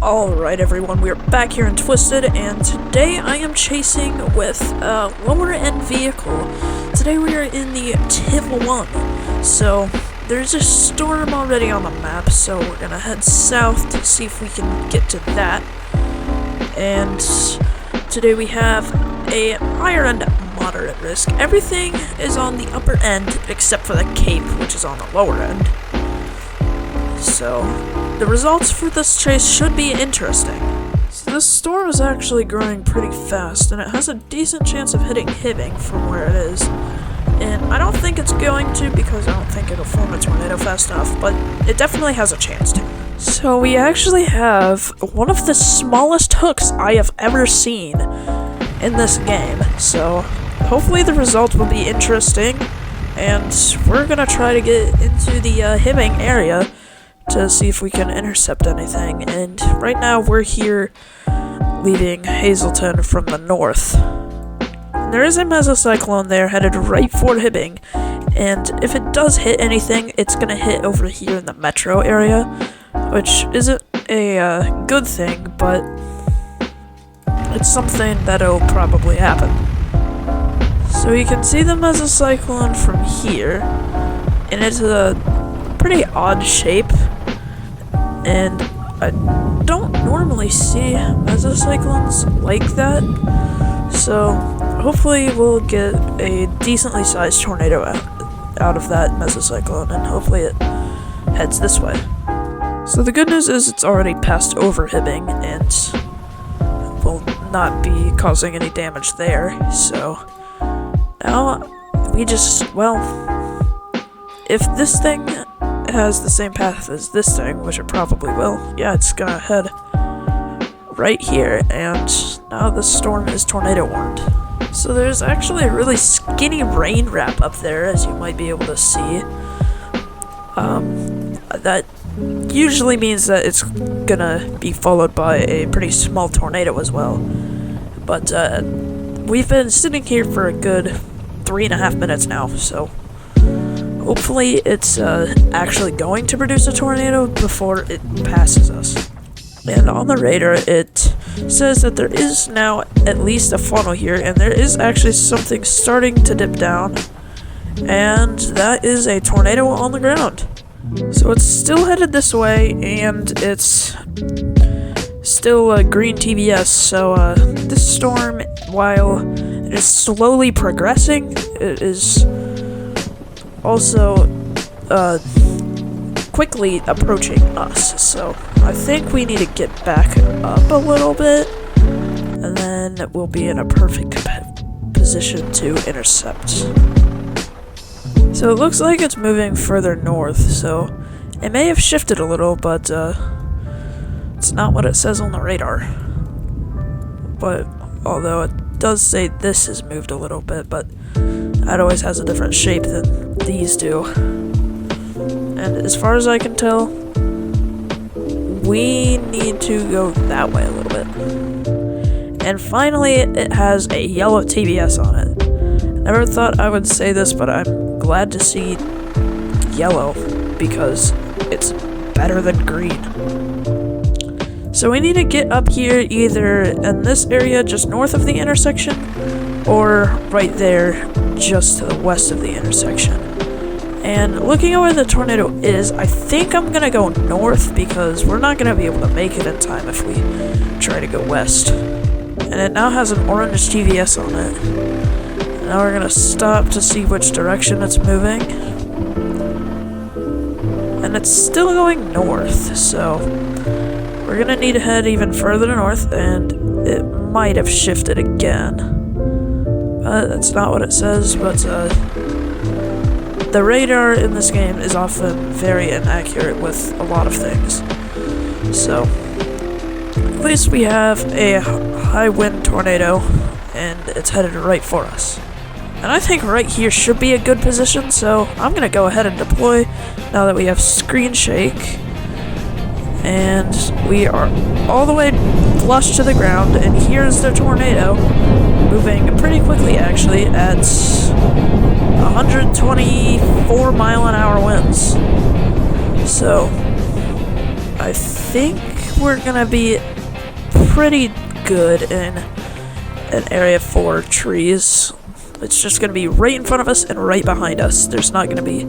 Alright everyone, we are back here in Twisted, and today I am chasing with a lower end vehicle. Today we are in the TIV1, so there's a storm already on the map, so we're gonna head south to see if we can get to that. And today we have a higher end moderate risk. Everything is on the upper end except for the cape, which is on the lower end. So the results for this chase should be interesting. So this storm is actually growing pretty fast, and it has a decent chance of hitting Hibbing from where it is. And I don't think it's going to, because I don't think it'll form a tornado fast enough, but it definitely has a chance to. So we actually have one of the smallest hooks I have ever seen in this game. So hopefully the result will be interesting, and we're gonna try to get into the Hibbing area to see if we can intercept anything. And right now we're here leaving Hazleton from the north. And there is a mesocyclone there headed right for Hibbing, and if it does hit anything, it's gonna hit over here in the metro area, which isn't a good thing, but it's something that'll probably happen. So you can see the mesocyclone from here, and it's a pretty odd shape, and I don't normally see mesocyclones like that, so hopefully we'll get a decently sized tornado out of that mesocyclone, and hopefully it heads this way. So the good news is it's already passed over Hibbing and will not be causing any damage there, so now we just, well, if this thing has the same path as this thing, which it probably will, yeah, it's gonna head right here, and now the storm is tornado warned. So there's actually a really skinny rain wrap up there, as you might be able to see. That usually means that it's gonna be followed by a pretty small tornado as well. But we've been sitting here for a good 3.5 minutes now, so hopefully it's actually going to produce a tornado before it passes us. And on the radar, it says that there is now at least a funnel here, and there is actually something starting to dip down, and that is a tornado on the ground. So it's still headed this way, and it's still a green TBS, so this storm, while it is slowly progressing, it is also quickly approaching us. So I think we need to get back up a little bit, and then we'll be in a perfect position to intercept. So it looks like it's moving further north, so it may have shifted a little, but it's not what it says on the radar. But although it does say this has moved a little bit, but that always has a different shape than these do. And as far as I can tell, we need to go that way a little bit. And finally, it has a yellow TBS on it. Never thought I would say this, but I'm glad to see yellow, because it's better than green. So we need to get up here either in this area just north of the intersection, or right there just to the west of the intersection. And looking at where the tornado is, I think I'm gonna go north, because we're not gonna be able to make it in time if we try to go west. And it now has an orange TVS on it. Now we're gonna stop to see which direction it's moving. And it's still going north, so we're gonna need to head even further north, and it might have shifted again. That's not what it says, but the radar in this game is often very inaccurate with a lot of things. So at least we have a high wind tornado, and it's headed right for us. And I think right here should be a good position, so I'm gonna go ahead and deploy now that we have screen shake. And we are all the way flush to the ground, and here's the tornado, moving pretty quickly actually at 124 mile an hour winds. So I think we're gonna be pretty good in an area for trees. It's just gonna be right in front of us and right behind us. There's not gonna be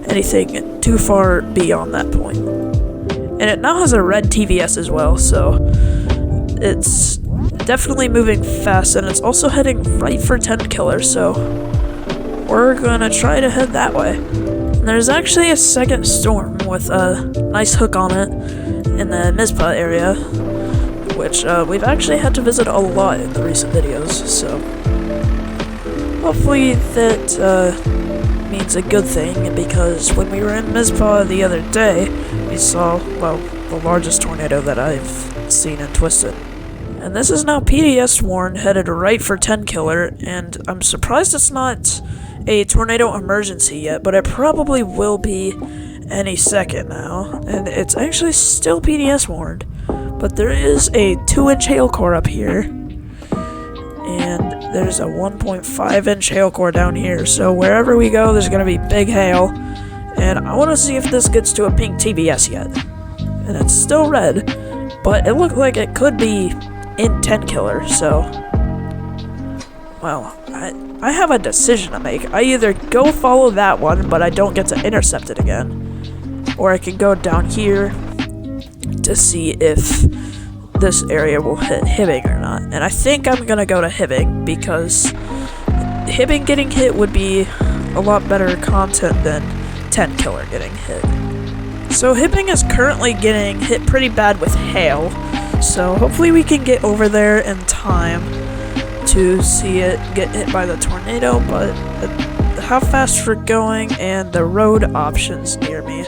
anything too far beyond that point. And it now has a red TVS as well, so it's definitely moving fast, and it's also heading right for Tenkiller, so we're gonna try to head that way. And there's actually a second storm with a nice hook on it in the Mizpah area, which we've actually had to visit a lot in the recent videos, so hopefully that means a good thing, because when we were in Mizpah the other day, we saw, well, the largest tornado that I've seen in Twisted. And this is now PDS warned, headed right for Tenkiller, and I'm surprised it's not a tornado emergency yet, but it probably will be any second now. And it's actually still PDS warned, but there is a 2-inch hail core up here, and there's a 1.5-inch hail core down here, so wherever we go, there's gonna be big hail. And I want to see if this gets to a pink TVS yet. And it's still red, but it looked like it could be in Tenkiller, so well, I have a decision to make. I either go follow that one, but I don't get to intercept it again, or I can go down here to see if this area will hit Hibbing or not. And I think I'm gonna go to Hibbing, because Hibbing getting hit would be a lot better content than Tenkiller getting hit. So Hibbing is currently getting hit pretty bad with hail, so hopefully we can get over there in time to see it get hit by the tornado, but how fast we're going and the road options near me,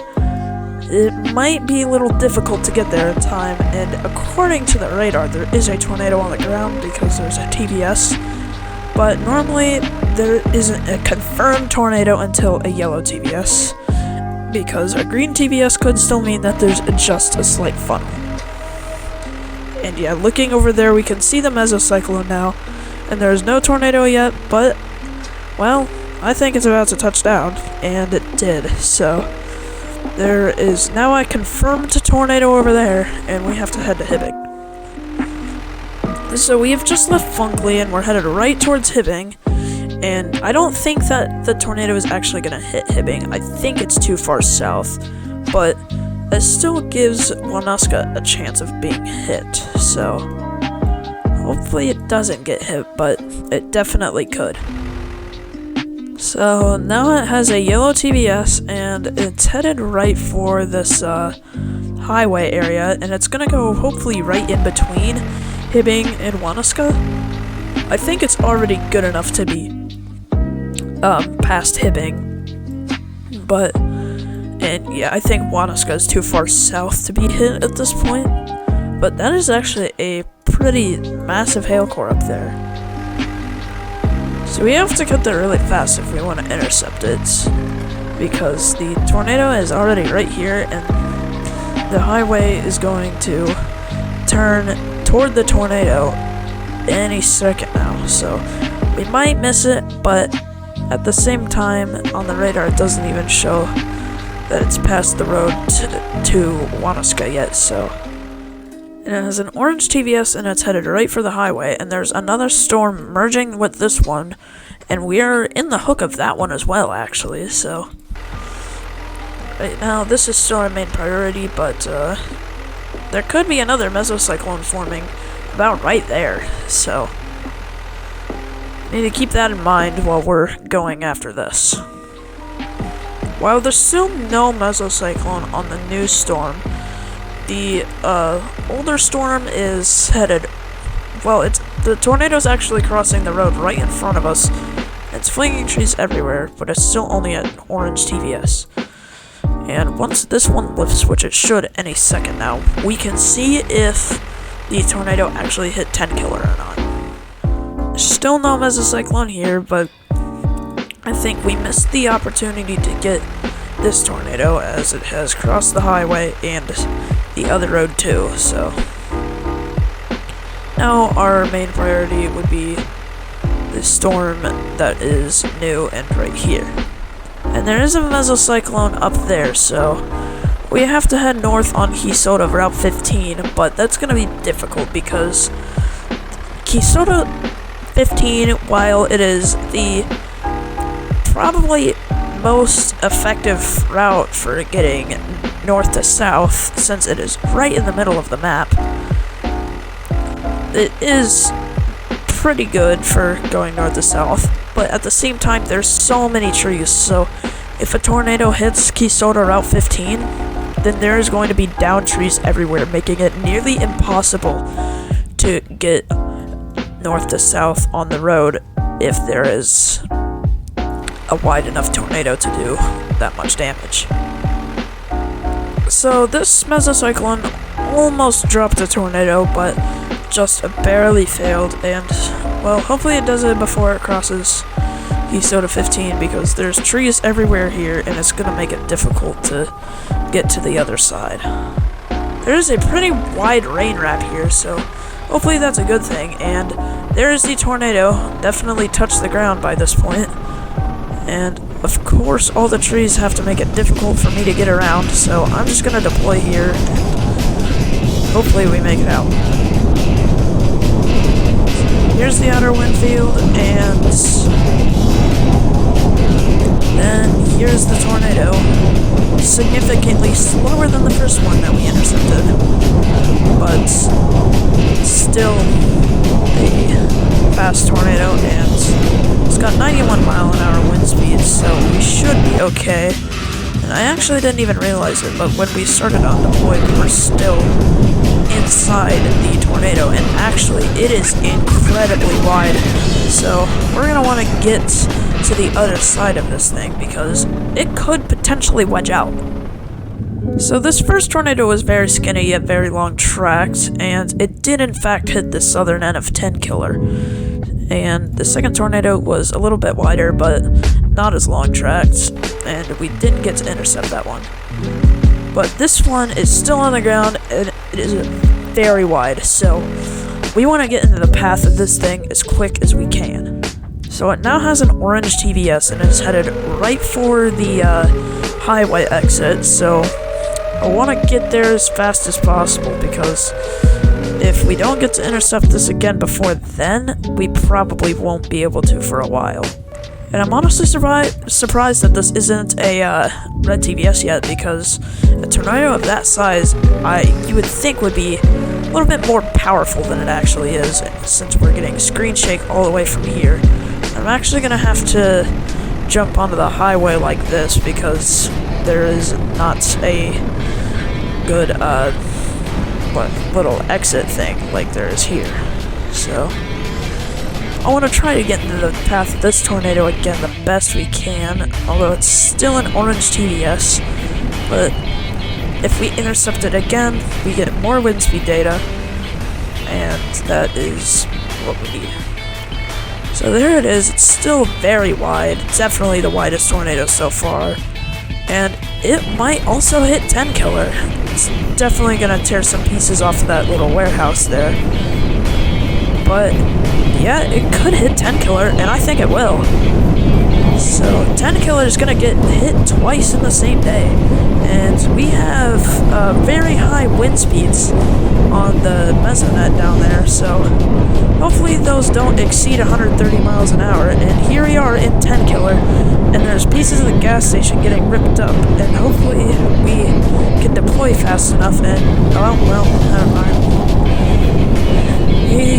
it might be a little difficult to get there in time. And according to the radar, there is a tornado on the ground because there's a TVS, but normally there isn't a confirmed tornado until a yellow TVS, because a green TVS could still mean that there's just a slight funnel. And yeah, looking over there, we can see the mesocyclone now, and there's no tornado yet, but, well, I think it's about to touch down, and it did. So there is now a confirmed tornado over there, and we have to head to Hibbing. So we have just left Funkley, and we're headed right towards Hibbing. And I don't think that the tornado is actually going to hit Hibbing. I think it's too far south, but it still gives Wanuska a chance of being hit, so hopefully it doesn't get hit, but it definitely could. So now it has a yellow TVS, and it's headed right for this highway area, and it's going to go hopefully right in between Hibbing and Wanuska. I think it's already good enough to be past Hibbing, but, and yeah, I think Wanuska is too far south to be hit at this point, but that is actually a pretty massive hail core up there. So we have to get there really fast if we want to intercept it, because the tornado is already right here, and the highway is going to turn toward the tornado any second now, so we might miss it, but at the same time, on the radar, it doesn't even show that it's past the road to Wanuska yet, so. And it has an orange TVS, and it's headed right for the highway, and there's another storm merging with this one, and we are in the hook of that one as well, actually, so. Right now, this is still our main priority, but there could be another mesocyclone forming about right there, so need to keep that in mind while we're going after this. While there's still no mesocyclone on the new storm, the older storm is headed, well, the tornado's actually crossing the road right in front of us. It's flinging trees everywhere, but it's still only an orange TVS. And once this one lifts, which it should any second now, we can see if the tornado actually hit Tenkiller or not. Still no mesocyclone here, but I think we missed the opportunity to get this tornado, as it has crossed the highway and the other road too, so now our main priority would be the storm that is new and right here. And there is a mesocyclone up there, so we have to head north on Keysota Route 15, but that's going to be difficult because Keysota 15, while it is the probably most effective route for getting north to south, since it is right in the middle of the map, it is pretty good for going north to south, but at the same time there's so many trees, so if a tornado hits Keysota Route 15, then there is going to be downed trees everywhere, making it nearly impossible to get north to south on the road if there is a wide enough tornado to do that much damage. So this mesocyclone almost dropped a tornado, but just barely failed, and well, hopefully it does it before it crosses Keysota 15, because there's trees everywhere here and it's gonna make it difficult to get to the other side. There's a pretty wide rain wrap here, so hopefully that's a good thing, and there's the tornado. Definitely touched the ground by this point, and of course all the trees have to make it difficult for me to get around, so I'm just gonna deploy here and hopefully we make it out. Here's the outer wind field, and then here's the tornado. Significantly slower than the first one that we intercepted, but still a fast tornado, and it's got 91-mile-an-hour wind speed, so we should be okay. And I actually didn't even realize it, but when we started on deploy, we were still inside the tornado, and actually it is incredibly wide, so we're going to want to get to the other side of this thing because it could potentially wedge out. So this first tornado was very skinny yet very long tracked, and it did in fact hit the southern end of Tenkiller. And the second tornado was a little bit wider but not as long tracked, and we didn't get to intercept that one. But this one is still on the ground, and it is very wide, so we want to get into the path of this thing as quick as we can. So it now has an orange TVS and is headed right for the highway exit, so I want to get there as fast as possible, because if we don't get to intercept this again before then, we probably won't be able to for a while. And I'm honestly surprised that this isn't a red TVS yet, because a tornado of that size, you would think would be a little bit more powerful than it actually is, since we're getting screen shake all the way from here. I'm actually going to have to jump onto the highway like this, because there is not a good little exit thing like there is here. So I want to try to get into the path of this tornado again the best we can, although it's still an orange TVS, but if we intercept it again, we get more wind speed data, and that is what we need. So there it is. It's still very wide, definitely the widest tornado so far, and it might also hit Tenkiller. It's definitely going to tear some pieces off of that little warehouse there, but yeah, it could hit Tenkiller, and I think it will. So Tenkiller is going to get hit twice in the same day, and we have very high wind speeds on the mesonet down there, so hopefully those don't exceed 130 miles an hour. And here we are in Tenkiller, and there's pieces of the gas station getting ripped up, and hopefully we can deploy fast enough, and oh well, never mind. We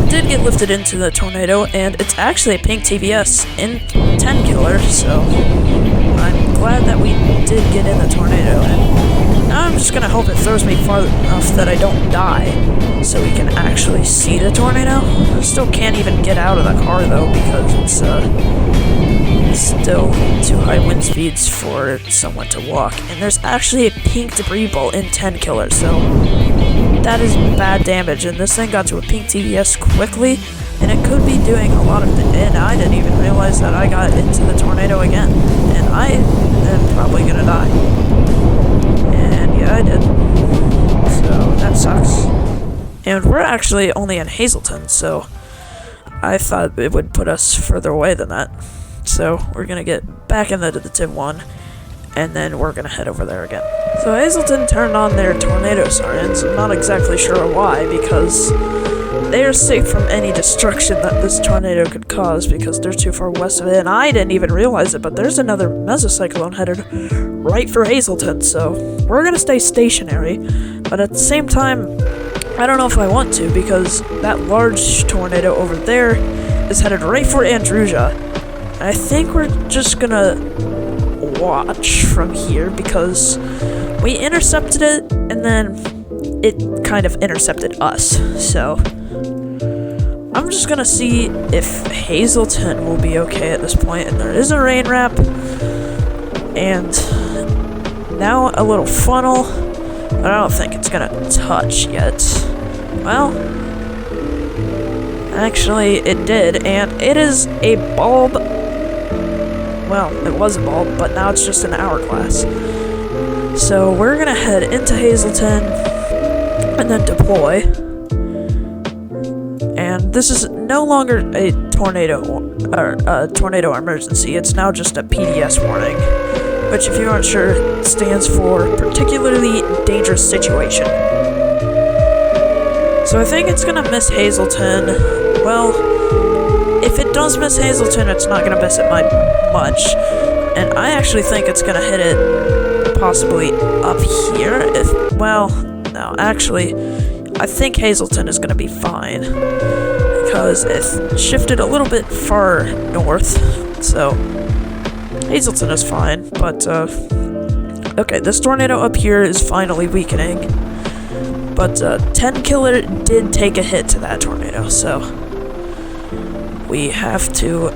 did get lifted into the tornado, and it's actually a pink TVS in Tenkiller, so I'm glad that we did get in the tornado, and now I'm just gonna hope it throws me far enough that I don't die, so we can actually see the tornado. I still can't even get out of the car though, because it's still too high wind speeds for someone to walk, and there's actually a pink debris ball in Tenkiller, so that is bad damage, and this thing got to a pink TVS quickly, and it could be doing a lot of and I didn't even realize that I got into the tornado again, and I am probably gonna die. And yeah, I did. So that sucks. And we're actually only in Hazleton, so I thought it would put us further away than that. So we're gonna get back into the Tiv 1, and then we're gonna head over there again. So Hazleton turned on their tornado sirens. I'm not exactly sure why, because they are safe from any destruction that this tornado could cause because they're too far west of it, and I didn't even realize it, but there's another mesocyclone headed right for Hazleton, so we're gonna stay stationary, but at the same time, I don't know if I want to, because that large tornado over there is headed right for Andrusia. I think we're just gonna watch from here, because we intercepted it, and then it kind of intercepted us, so I'm just gonna see if Hazleton will be okay at this point, and there is a rain wrap, and now a little funnel, but I don't think it's gonna touch yet. Well, actually it did, and it is a bulb. Well, it was a bulb, but now it's just an hourglass. So we're gonna head into Hazleton and then deploy. And this is no longer a tornado or a tornado emergency. It's now just a PDS warning, which, if you aren't sure, stands for particularly dangerous situation. So I think it's gonna miss Hazleton. Well, if it does miss Hazleton, it's not gonna miss it much, and I actually think it's gonna hit it possibly up here. Well, no, actually, I think Hazleton is gonna be fine because it shifted a little bit far north, so Hazleton is fine. But okay, this tornado up here is finally weakening, but Tenkiller did take a hit to that tornado, so we have to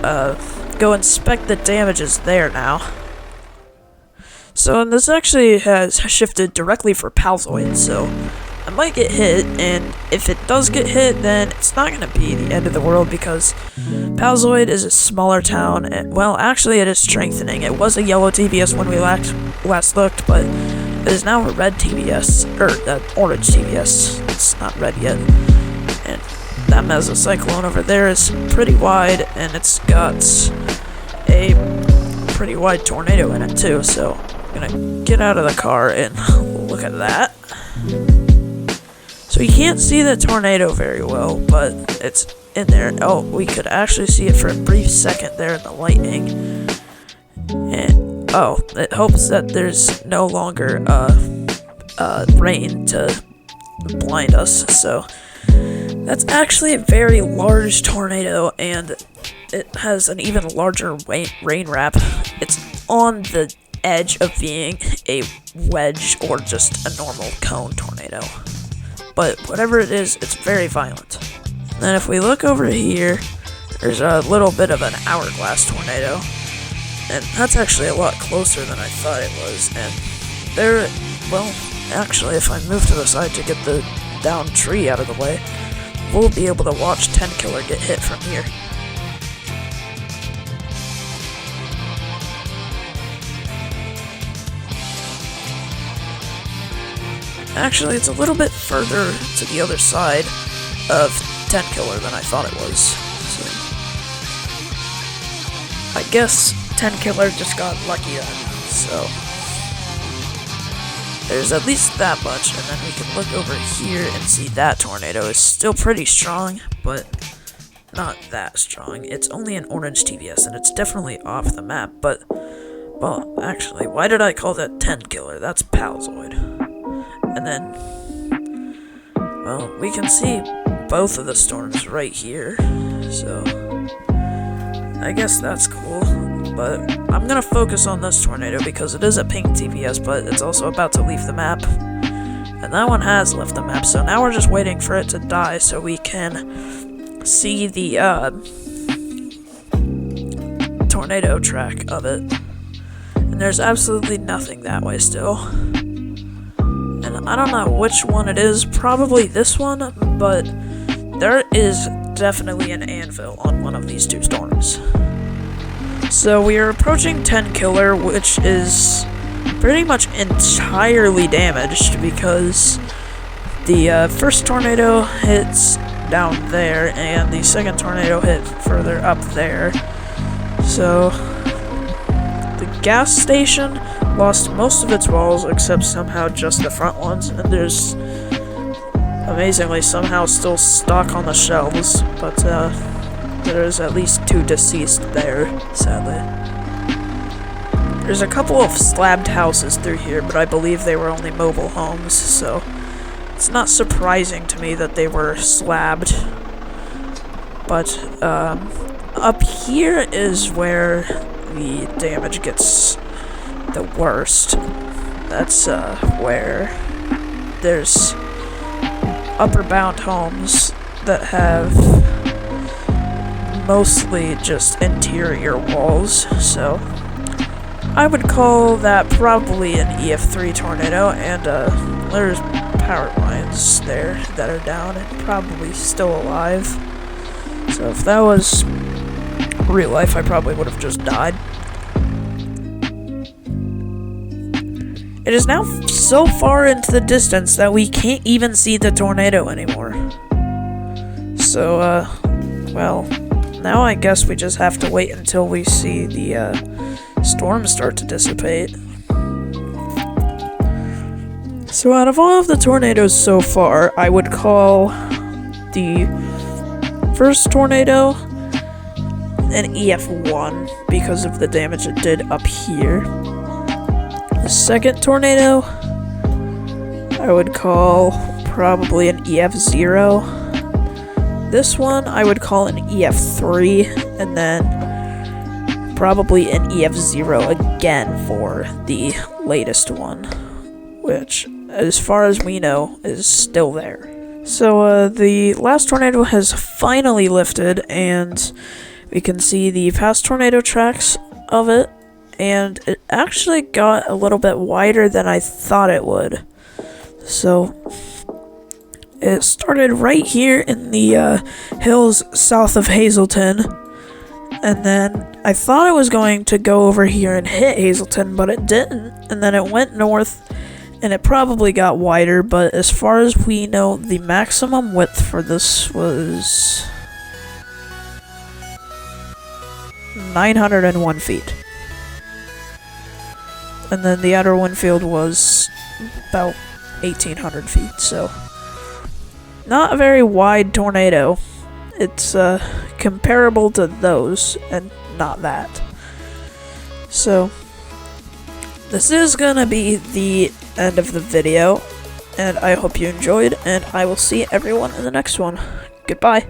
go inspect the damages there now. So this actually has shifted directly for Palzoid, so I might get hit, and if it does get hit, then it's not going to be the end of the world, because Palzoid is a smaller town, and, well, actually it is strengthening. It was a yellow TBS when we last looked, but it is now a red TBS, or orange TBS. It's not red yet. And that mesocyclone over there is pretty wide, and it's got a pretty wide tornado in it too, so I'm gonna get out of the car and look at that. So you can't see the tornado very well, but it's in there. Oh, we could actually see it for a brief second there in the lightning. And, oh, it hopes that there's no longer rain to blind us, so that's actually a very large tornado, and it has an even larger rain wrap. It's on the edge of being a wedge or just a normal cone tornado. But whatever it is, it's very violent. And then if we look over here, there's a little bit of an hourglass tornado. And that's actually a lot closer than I thought it was. And there, well, actually, if I move to the side to get the down tree out of the way, we'll be able to watch Tenkiller get hit from here. Actually, it's a little bit further to the other side of Tenkiller than I thought it was. So I guess Tenkiller just got lucky then. So there's at least that much, and then we can look over here and see that tornado is still pretty strong, but not that strong. It's only an orange TBS, and it's definitely off the map, but, well, actually, why did I call that Tenkiller? That's Palzoid. And then, well, we can see both of the storms right here, so I guess that's cool. But I'm gonna focus on this tornado because it is a pink TPS, but it's also about to leave the map. And that one has left the map, so now we're just waiting for it to die so we can see the tornado track of it. And there's absolutely nothing that way still. And I don't know which one it is, probably this one, but there is definitely an anvil on one of these two storms. So we are approaching Tenkiller, which is pretty much entirely damaged because the first tornado hits down there and the second tornado hit further up there. So The gas station lost most of its walls, except somehow just the front ones, and there's amazingly somehow still stock on the shelves, but there's at least 2 deceased there, sadly. There's a couple of slabbed houses through here, but I believe they were only mobile homes, so it's not surprising to me that they were slabbed. But up here is where the damage gets the worst. That's where there's upper bound homes that have mostly just interior walls, so I would call that probably an EF3 tornado, and there's power lines there that are down and probably still alive. So if that was real life, I probably would have just died. It is now so far into the distance that we can't even see the tornado anymore. So, well, now I guess we just have to wait until we see the storms start to dissipate. So out of all of the tornadoes so far, I would call the first tornado an EF1 because of the damage it did up here. The second tornado, I would call probably an EF0. This one, I would call an EF3, and then probably an EF0 again for the latest one, which, as far as we know, is still there. So, the last tornado has finally lifted, and we can see the past tornado tracks of it, and it actually got a little bit wider than I thought it would. So, it started right here in the hills south of Hazleton, and then I thought it was going to go over here and hit Hazleton, but it didn't, and then it went north, and it probably got wider, but as far as we know, the maximum width for this was 901 feet. And then the outer wind field was about 1,800 feet, so not a very wide tornado. It's comparable to those, and not that. So, this is gonna be the end of the video, and I hope you enjoyed, and I will see everyone in the next one. Goodbye.